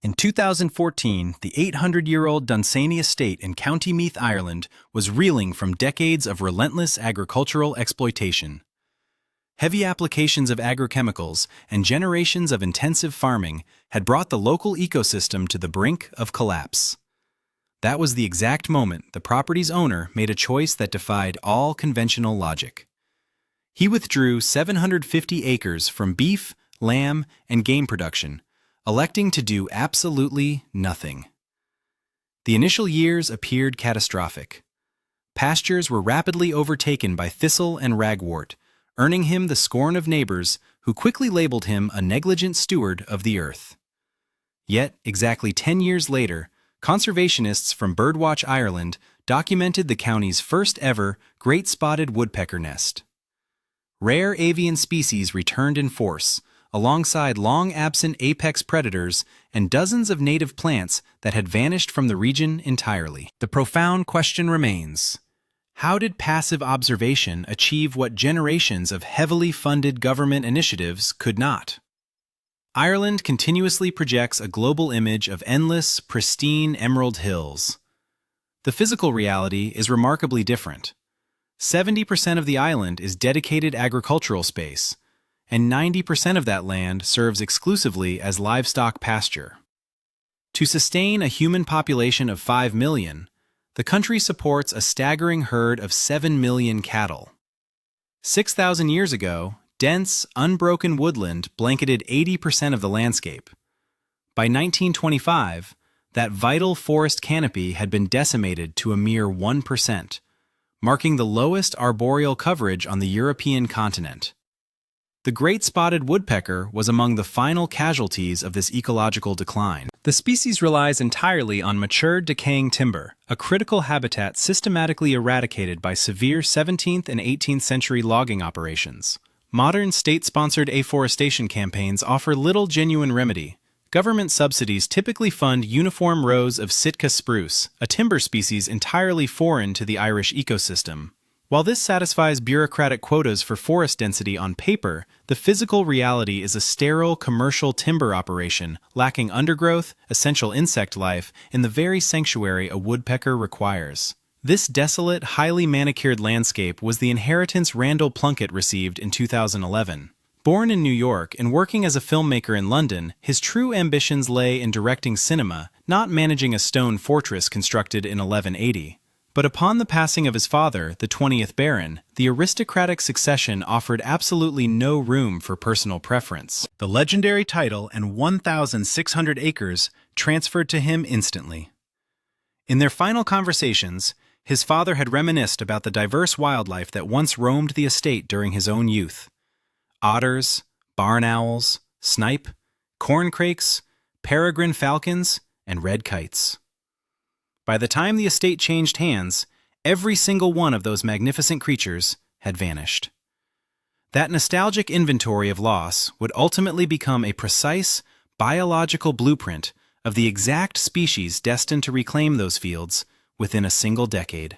In 2014, the 800-year-old Dunsany estate in County Meath, Ireland, was reeling from decades of relentless agricultural exploitation. Heavy applications of agrochemicals and generations of intensive farming had brought the local ecosystem to the brink of collapse. That was the exact moment the property's owner made a choice that defied all conventional logic. He withdrew 750 acres from beef, lamb, and game production, electing to do absolutely nothing. The initial years appeared catastrophic. Pastures were rapidly overtaken by thistle and ragwort, earning him the scorn of neighbors who quickly labeled him a negligent steward of the earth. Yet, exactly 10 years later, conservationists from Birdwatch Ireland documented the county's first-ever great spotted woodpecker nest. Rare avian species returned in force, alongside long-absent apex predators and dozens of native plants that had vanished from the region entirely. The profound question remains: how did passive observation achieve what generations of heavily funded government initiatives could not? Ireland continuously projects a global image of endless, pristine emerald hills. The physical reality is remarkably different. 70% of the island is dedicated agricultural space, and 90% of that land serves exclusively as livestock pasture. To sustain a human population of 5 million, the country supports a staggering herd of 7 million cattle. 6,000 years ago, dense, unbroken woodland blanketed 80% of the landscape. By 1925, that vital forest canopy had been decimated to a mere 1%, marking the lowest arboreal coverage on the European continent. The great spotted woodpecker was among the final casualties of this ecological decline. The species relies entirely on matured, decaying timber, a critical habitat systematically eradicated by severe 17th and 18th century logging operations. Modern state-sponsored afforestation campaigns offer little genuine remedy. Government subsidies typically fund uniform rows of Sitka spruce, a timber species entirely foreign to the Irish ecosystem. While this satisfies bureaucratic quotas for forest density on paper, the physical reality is a sterile commercial timber operation lacking undergrowth, essential insect life, and the very sanctuary a woodpecker requires. This desolate, highly manicured landscape was the inheritance Randall Plunkett received in 2011. Born in New York and working as a filmmaker in London, his true ambitions lay in directing cinema, not managing a stone fortress constructed in 1180. But upon the passing of his father, the 20th Baron, the aristocratic succession offered absolutely no room for personal preference. The legendary title and 1,600 acres transferred to him instantly. In their final conversations, his father had reminisced about the diverse wildlife that once roamed the estate during his own youth. Otters, barn owls, snipe, corncrakes, peregrine falcons, and red kites. By the time the estate changed hands, every single one of those magnificent creatures had vanished. That nostalgic inventory of loss would ultimately become a precise, biological blueprint of the exact species destined to reclaim those fields within a single decade.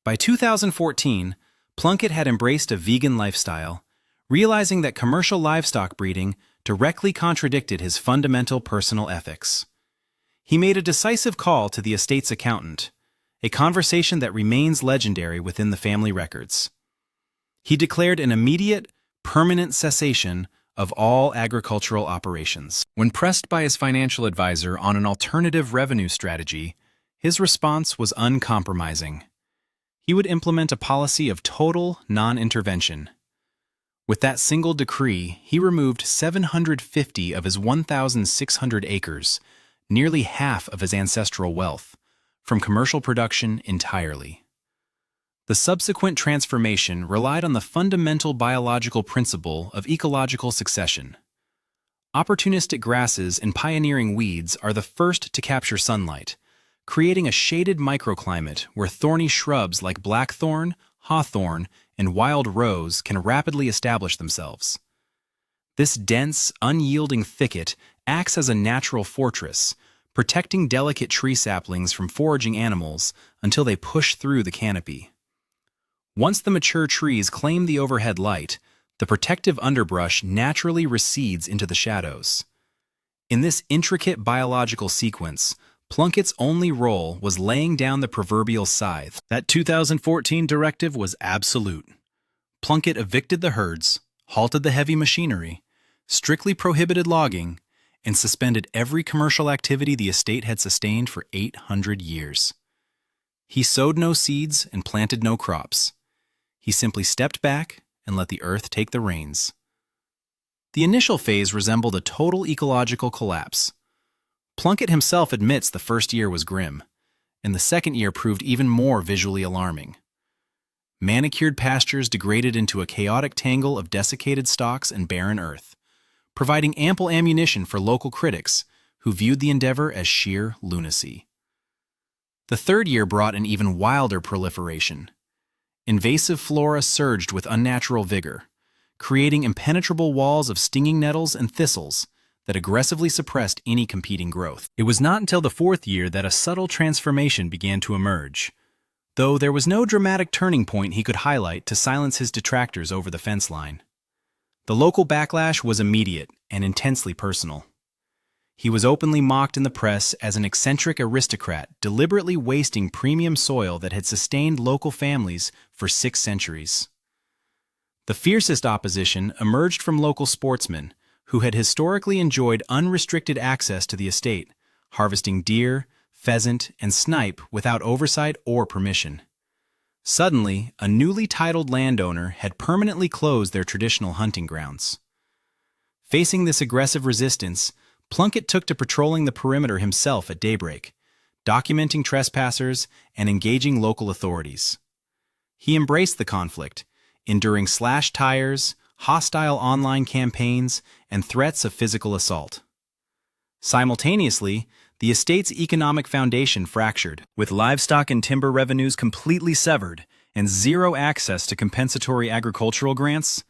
By 2014, Plunkett had embraced a vegan lifestyle, realizing that commercial livestock breeding directly contradicted his fundamental personal ethics. He made a decisive call to the estate's accountant, a conversation that remains legendary within the family records. He declared an immediate, permanent cessation of all agricultural operations. When pressed by his financial advisor on an alternative revenue strategy, his response was uncompromising. He would implement a policy of total non-intervention. With that single decree, he removed 750 of his 1,600 acres, nearly half of his ancestral wealth, from commercial production entirely. The subsequent transformation relied on the fundamental biological principle of ecological succession. Opportunistic grasses and pioneering weeds are the first to capture sunlight, creating a shaded microclimate where thorny shrubs like blackthorn, hawthorn, and wild rose can rapidly establish themselves. This dense, unyielding thicket acts as a natural fortress, protecting delicate tree saplings from foraging animals until they push through the canopy. Once the mature trees claim the overhead light, the protective underbrush naturally recedes into the shadows. In this intricate biological sequence, Plunkett's only role was laying down the proverbial scythe. That 2014 directive was absolute. Plunkett evicted the herds, halted the heavy machinery, strictly prohibited logging, and suspended every commercial activity the estate had sustained for 800 years. He sowed no seeds and planted no crops. He simply stepped back and let the earth take the reins. The initial phase resembled a total ecological collapse. Plunkett himself admits the first year was grim, and the second year proved even more visually alarming. Manicured pastures degraded into a chaotic tangle of desiccated stalks and barren earth, providing ample ammunition for local critics who viewed the endeavor as sheer lunacy. The third year brought an even wilder proliferation. Invasive flora surged with unnatural vigor, creating impenetrable walls of stinging nettles and thistles that aggressively suppressed any competing growth. It was not until the fourth year that a subtle transformation began to emerge, though there was no dramatic turning point he could highlight to silence his detractors over the fence line. The local backlash was immediate and intensely personal. He was openly mocked in the press as an eccentric aristocrat deliberately wasting premium soil that had sustained local families for 6 centuries. The fiercest opposition emerged from local sportsmen who had historically enjoyed unrestricted access to the estate, harvesting deer, pheasant, and snipe without oversight or permission. Suddenly, a newly titled landowner had permanently closed their traditional hunting grounds. Facing this aggressive resistance, Plunkett took to patrolling the perimeter himself at daybreak, documenting trespassers and engaging local authorities. He embraced the conflict, enduring slashed tires, hostile online campaigns, and threats of physical assault. Simultaneously, the estate's economic foundation fractured, with livestock and timber revenues completely severed and zero access to compensatory agricultural grants.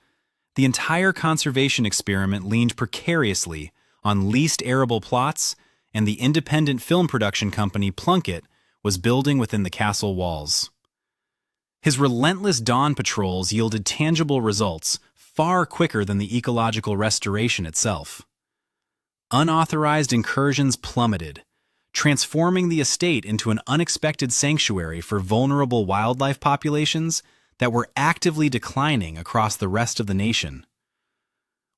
The entire conservation experiment leaned precariously on leased arable plots, and the independent film production company Plunkett was building within the castle walls. His relentless dawn patrols yielded tangible results far quicker than the ecological restoration itself. Unauthorized incursions plummeted, transforming the estate into an unexpected sanctuary for vulnerable wildlife populations that were actively declining across the rest of the nation.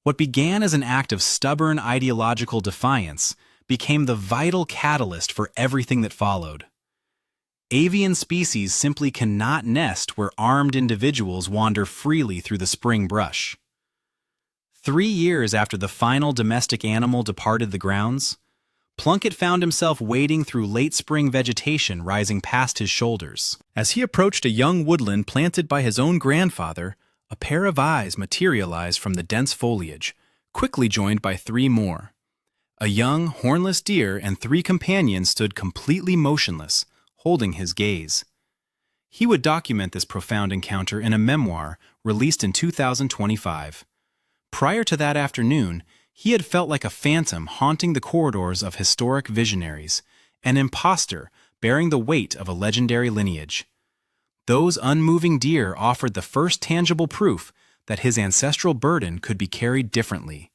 What began as an act of stubborn ideological defiance became the vital catalyst for everything that followed. Avian species simply cannot nest where armed individuals wander freely through the spring brush. 3 years after the final domestic animal departed the grounds, Plunkett found himself wading through late spring vegetation rising past his shoulders. As he approached a young woodland planted by his own grandfather, a pair of eyes materialized from the dense foliage, quickly joined by 3 more. A young, hornless deer and 3 companions stood completely motionless, holding his gaze. He would document this profound encounter in a memoir released in 2025. Prior to that afternoon, he had felt like a phantom haunting the corridors of historic visionaries, an imposter bearing the weight of a legendary lineage. Those unmoving deer offered the first tangible proof that his ancestral burden could be carried differently,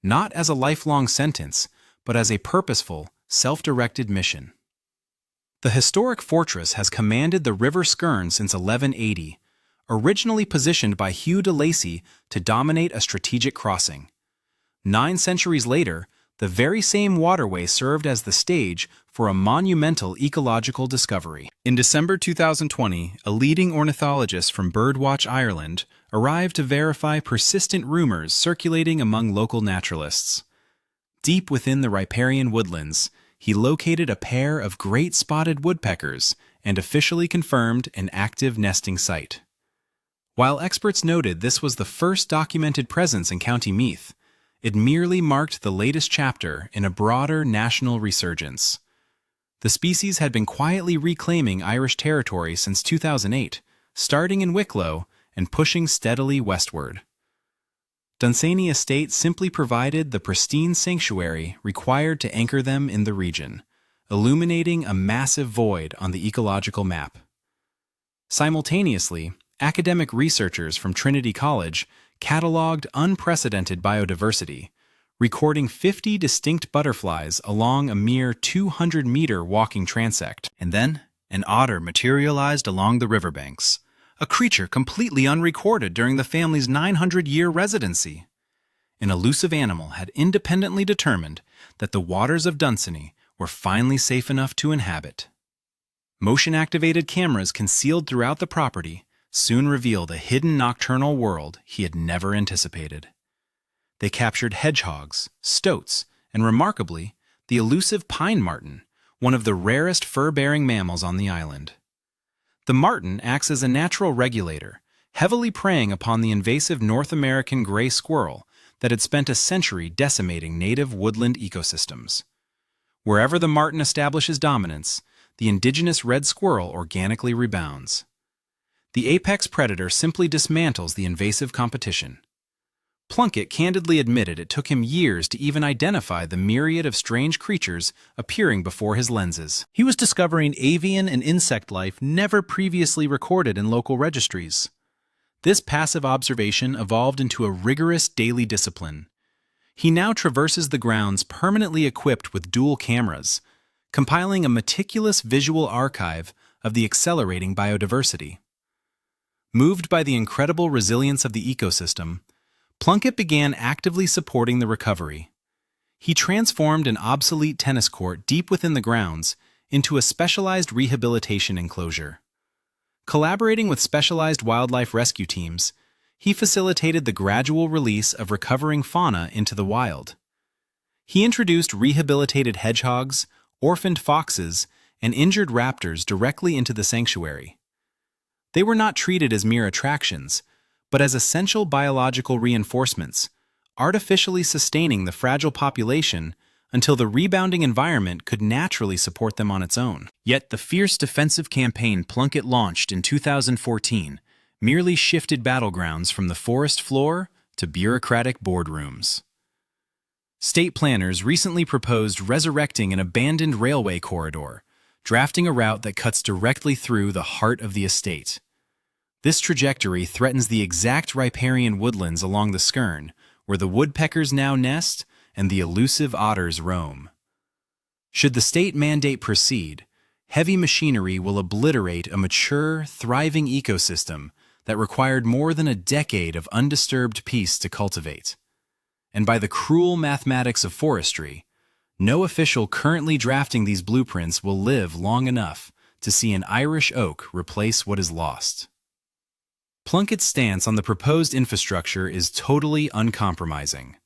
not as a lifelong sentence, but as a purposeful, self-directed mission. The historic fortress has commanded the River Skern since 1180, originally positioned by Hugh de Lacy to dominate a strategic crossing. 9 centuries later, the very same waterway served as the stage for a monumental ecological discovery. In December 2020, a leading ornithologist from Birdwatch Ireland arrived to verify persistent rumors circulating among local naturalists. Deep within the riparian woodlands, he located a pair of great spotted woodpeckers and officially confirmed an active nesting site. While experts noted this was the first documented presence in County Meath, it merely marked the latest chapter in a broader national resurgence. The species had been quietly reclaiming Irish territory since 2008, starting in Wicklow and pushing steadily westward. Dunsany Estate simply provided the pristine sanctuary required to anchor them in the region, illuminating a massive void on the ecological map. Simultaneously, academic researchers from Trinity College cataloged unprecedented biodiversity, recording 50 distinct butterflies along a mere 200-meter walking transect. And then, an otter materialized along the riverbanks, a creature completely unrecorded during the family's 900-year residency. An elusive animal had independently determined that the waters of Dunsany were finally safe enough to inhabit. Motion-activated cameras concealed throughout the property soon revealed a hidden nocturnal world he had never anticipated. They captured hedgehogs, stoats, and remarkably, the elusive pine marten, one of the rarest fur-bearing mammals on the island. The marten acts as a natural regulator, heavily preying upon the invasive North American gray squirrel that had spent a century decimating native woodland ecosystems. Wherever the marten establishes dominance, the indigenous red squirrel organically rebounds. The apex predator simply dismantles the invasive competition. Plunkett candidly admitted it took him years to even identify the myriad of strange creatures appearing before his lenses. He was discovering avian and insect life never previously recorded in local registries. This passive observation evolved into a rigorous daily discipline. He now traverses the grounds permanently equipped with dual cameras, compiling a meticulous visual archive of the accelerating biodiversity. Moved by the incredible resilience of the ecosystem, Plunkett began actively supporting the recovery. He transformed an obsolete tennis court deep within the grounds into a specialized rehabilitation enclosure. Collaborating with specialized wildlife rescue teams, he facilitated the gradual release of recovering fauna into the wild. He introduced rehabilitated hedgehogs, orphaned foxes, and injured raptors directly into the sanctuary. They were not treated as mere attractions, but as essential biological reinforcements, artificially sustaining the fragile population until the rebounding environment could naturally support them on its own. Yet the fierce defensive campaign Plunkett launched in 2014 merely shifted battlegrounds from the forest floor to bureaucratic boardrooms. State planners recently proposed resurrecting an abandoned railway corridor, drafting a route that cuts directly through the heart of the estate. This trajectory threatens the exact riparian woodlands along the Skern, where the woodpeckers now nest and the elusive otters roam. Should the state mandate proceed, heavy machinery will obliterate a mature, thriving ecosystem that required more than a decade of undisturbed peace to cultivate. And by the cruel mathematics of forestry, no official currently drafting these blueprints will live long enough to see an Irish oak replace what is lost. Plunkett's stance on the proposed infrastructure is totally uncompromising.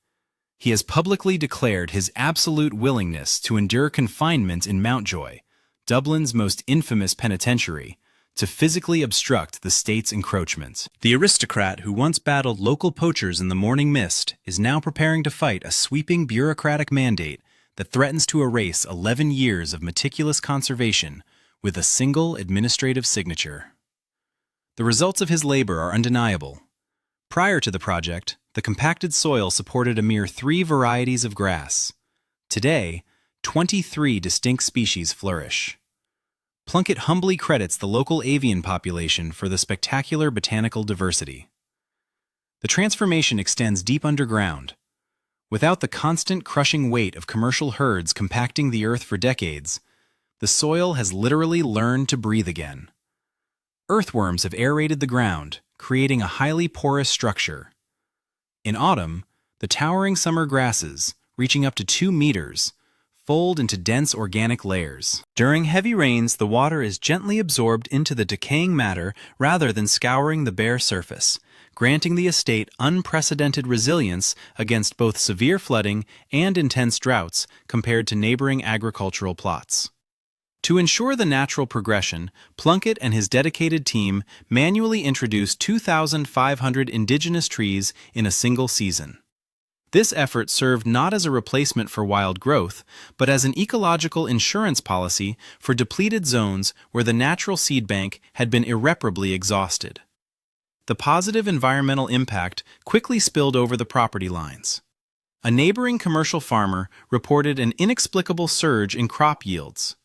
He has publicly declared his absolute willingness to endure confinement in Mountjoy, Dublin's most infamous penitentiary, to physically obstruct the state's encroachment. The aristocrat who once battled local poachers in the morning mist is now preparing to fight a sweeping bureaucratic mandate that threatens to erase 11 years of meticulous conservation with a single administrative signature. The results of his labor are undeniable. Prior to the project, the compacted soil supported a mere 3 varieties of grass. Today, 23 distinct species flourish. Plunkett humbly credits the local avian population for the spectacular botanical diversity. The transformation extends deep underground. Without the constant crushing weight of commercial herds compacting the earth for decades, the soil has literally learned to breathe again. Earthworms have aerated the ground, creating a highly porous structure. In autumn, the towering summer grasses, reaching up to 2 meters, fold into dense organic layers. During heavy rains, the water is gently absorbed into the decaying matter rather than scouring the bare surface, granting the estate unprecedented resilience against both severe flooding and intense droughts compared to neighboring agricultural plots. To ensure the natural progression, Plunkett and his dedicated team manually introduced 2,500 indigenous trees in a single season. This effort served not as a replacement for wild growth, but as an ecological insurance policy for depleted zones where the natural seed bank had been irreparably exhausted. The positive environmental impact quickly spilled over the property lines. A neighboring commercial farmer reported an inexplicable surge in crop yields.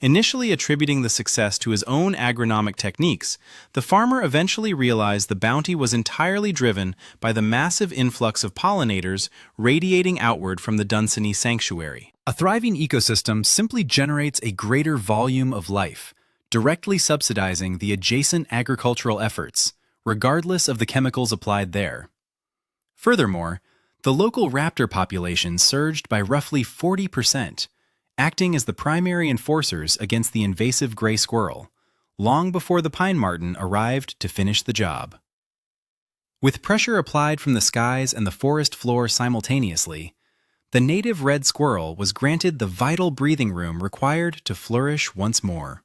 Initially attributing the success to his own agronomic techniques, the farmer eventually realized the bounty was entirely driven by the massive influx of pollinators radiating outward from the Dunsany sanctuary. A thriving ecosystem simply generates a greater volume of life, directly subsidizing the adjacent agricultural efforts, regardless of the chemicals applied there. Furthermore, the local raptor population surged by roughly 40%, acting as the primary enforcers against the invasive gray squirrel, long before the pine marten arrived to finish the job. With pressure applied from the skies and the forest floor simultaneously, the native red squirrel was granted the vital breathing room required to flourish once more.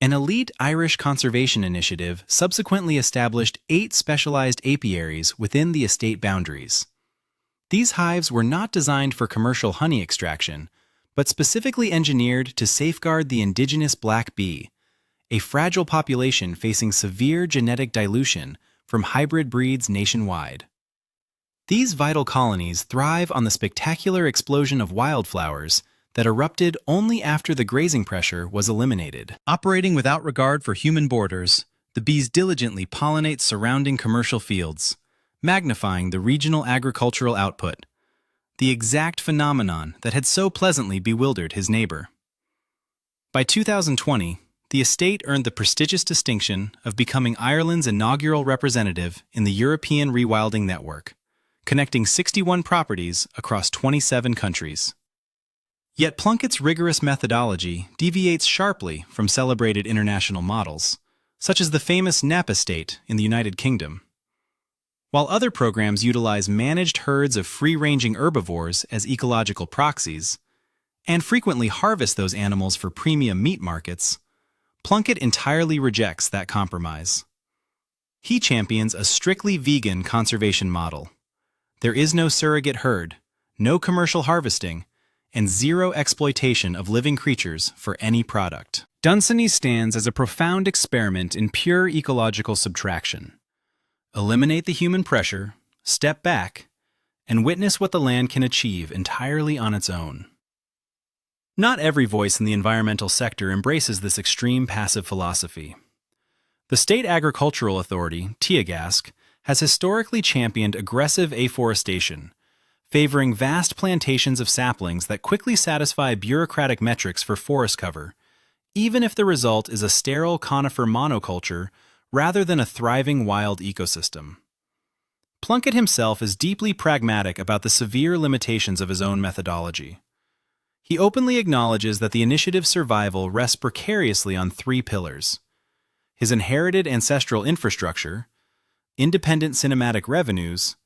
An elite Irish conservation initiative subsequently established 8 specialized apiaries within the estate boundaries. These hives were not designed for commercial honey extraction, but specifically engineered to safeguard the indigenous black bee, a fragile population facing severe genetic dilution from hybrid breeds nationwide. These vital colonies thrive on the spectacular explosion of wildflowers that erupted only after the grazing pressure was eliminated. Operating without regard for human borders, the bees diligently pollinate surrounding commercial fields, magnifying the regional agricultural output, the exact phenomenon that had so pleasantly bewildered his neighbor. By 2020, the estate earned the prestigious distinction of becoming Ireland's inaugural representative in the European Rewilding Network, connecting 61 properties across 27 countries. Yet Plunkett's rigorous methodology deviates sharply from celebrated international models, such as the famous Napa Estate in the United Kingdom. While other programs utilize managed herds of free-ranging herbivores as ecological proxies, and frequently harvest those animals for premium meat markets, Plunkett entirely rejects that compromise. He champions a strictly vegan conservation model. There is no surrogate herd, no commercial harvesting, and zero exploitation of living creatures for any product. Dunsany stands as a profound experiment in pure ecological subtraction. Eliminate the human pressure, step back, and witness what the land can achieve entirely on its own. Not every voice in the environmental sector embraces this extreme passive philosophy. The State Agricultural Authority, Teagasc, has historically championed aggressive afforestation, favoring vast plantations of saplings that quickly satisfy bureaucratic metrics for forest cover, even if the result is a sterile conifer monoculture rather than a thriving wild ecosystem. Plunkett himself is deeply pragmatic about the severe limitations of his own methodology. He openly acknowledges that the initiative's survival rests precariously on 3 pillars: his inherited ancestral infrastructure, independent cinematic revenues,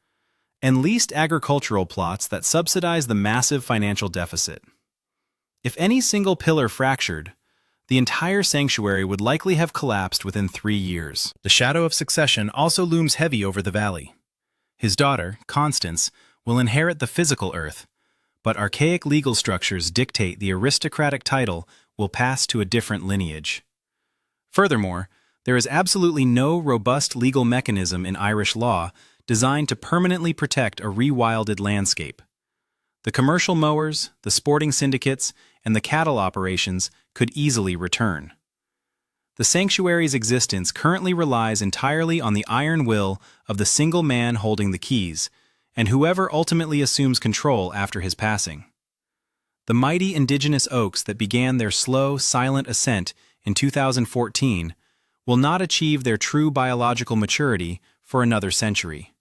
and leased agricultural plots that subsidize the massive financial deficit. If any single pillar fractured, the entire sanctuary would likely have collapsed within 3 years. The shadow of succession also looms heavy over the valley. His daughter, Constance, will inherit the physical earth, but archaic legal structures dictate the aristocratic title will pass to a different lineage. Furthermore, there is absolutely no robust legal mechanism in Irish law designed to permanently protect a rewilded landscape. The commercial mowers, the sporting syndicates, and the cattle operations could easily return. The sanctuary's existence currently relies entirely on the iron will of the single man holding the keys, and whoever ultimately assumes control after his passing. The mighty indigenous oaks that began their slow, silent ascent in 2014 will not achieve their true biological maturity for another century.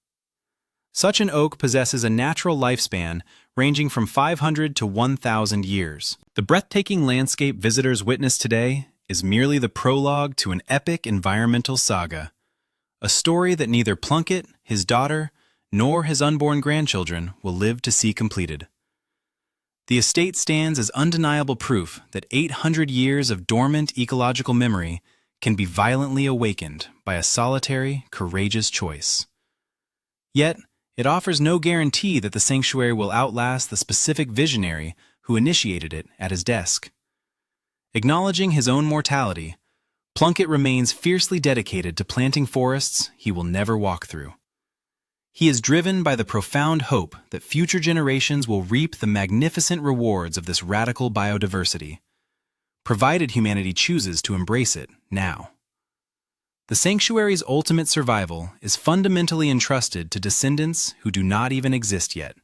Such an oak possesses a natural lifespan ranging from 500 to 1,000 years. The breathtaking landscape visitors witness today is merely the prologue to an epic environmental saga, a story that neither Plunkett, his daughter, nor his unborn grandchildren will live to see completed. The estate stands as undeniable proof that 800 years of dormant ecological memory can be violently awakened by a solitary, courageous choice. Yet, it offers no guarantee that the sanctuary will outlast the specific visionary who initiated it at his desk. Acknowledging his own mortality, Plunkett remains fiercely dedicated to planting forests he will never walk through. He is driven by the profound hope that future generations will reap the magnificent rewards of this radical biodiversity, provided humanity chooses to embrace it now. The sanctuary's ultimate survival is fundamentally entrusted to descendants who do not even exist yet.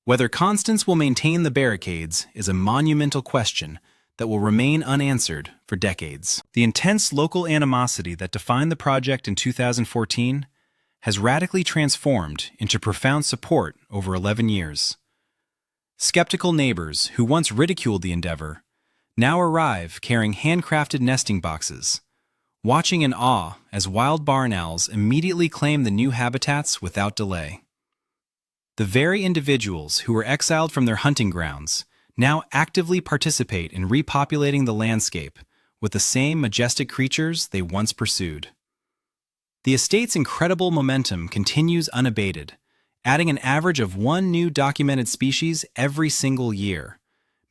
Whether Constance will maintain the barricades is a monumental question that will remain unanswered for decades. The intense local animosity that defined the project in 2014 has radically transformed into profound support over 11 years. Skeptical neighbors who once ridiculed the endeavor now arrive carrying handcrafted nesting boxes, watching in awe as wild barn owls immediately claim the new habitats without delay. The very individuals who were exiled from their hunting grounds now actively participate in repopulating the landscape with the same majestic creatures they once pursued. The estate's incredible momentum continues unabated, adding an average of one new documented species every single year,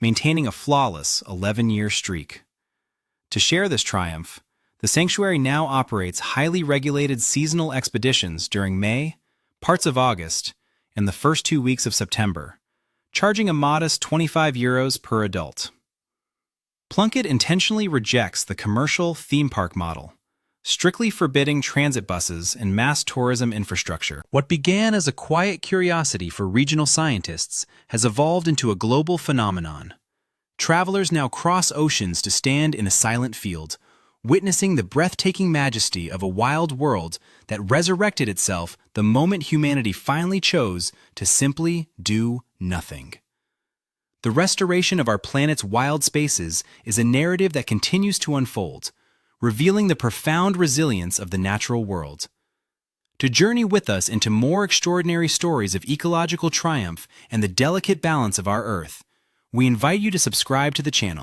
maintaining a flawless 11-year streak. To share this triumph, the sanctuary now operates highly regulated seasonal expeditions during May, parts of August, and the first 2 weeks of September, charging a modest €25 per adult. Plunkett intentionally rejects the commercial theme park model, strictly forbidding transit buses and mass tourism infrastructure. What began as a quiet curiosity for regional scientists has evolved into a global phenomenon. Travelers now cross oceans to stand in a silent field, witnessing the breathtaking majesty of a wild world that resurrected itself the moment humanity finally chose to simply do nothing. The restoration of our planet's wild spaces is a narrative that continues to unfold, revealing the profound resilience of the natural world. To journey with us into more extraordinary stories of ecological triumph and the delicate balance of our Earth, we invite you to subscribe to the channel.